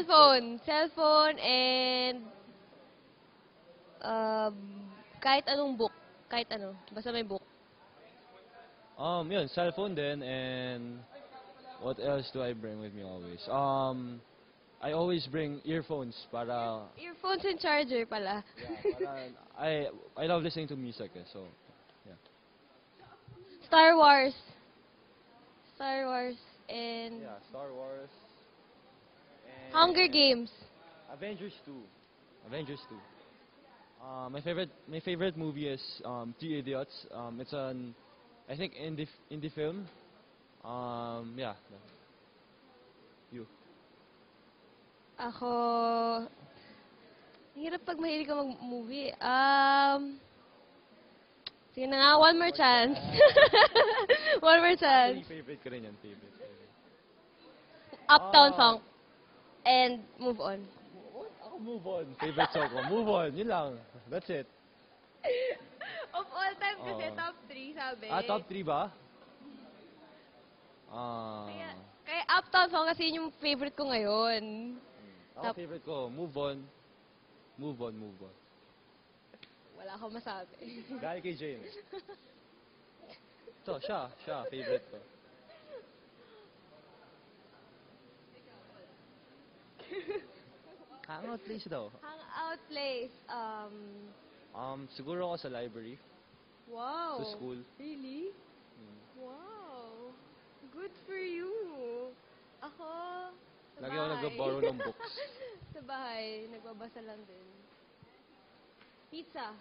Cellphone and kahit anong book. Kahit ano. Basta may book. Yun, cellphone din, and what else do I bring with me always? I always bring earphones para, Earphones and charger pala. para I love listening to music, so yeah. Star Wars. Star Wars and Yeah, Star Wars. And Hunger Games. Avengers 2. Avengers 2. My favorite movie is Three Idiots. It's an, I think, indie film. Yeah. You. Ako, hirap pag mahilig ka mag-movie. Sige na nga, one more chance. One more chance. Actually, favorite ko rin yan. Favorite. Uptown Ah. Funk. And move on. Ako move on. Favorite song ko. Move on. Yun lang. That's it. Of all time kasi Oo. top 3 sabi. Top 3 ba? Kaya Uptown Funk kasi yun yung favorite ko ngayon. Ako favorite ko. Move on. Move on, move on. Wala akong masabi. Dahil kay Jane. Ito, siya. Favorite ko. Hangout place daw. Hangout place. Siguro ako sa library. Wow. Sa school. Really? Wow. Good for you. Ako, sa Lagi ako bahay. nag-borrow ng books. Sa bahay, nagbabasa lang din. Pizza.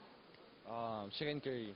Chicken curry.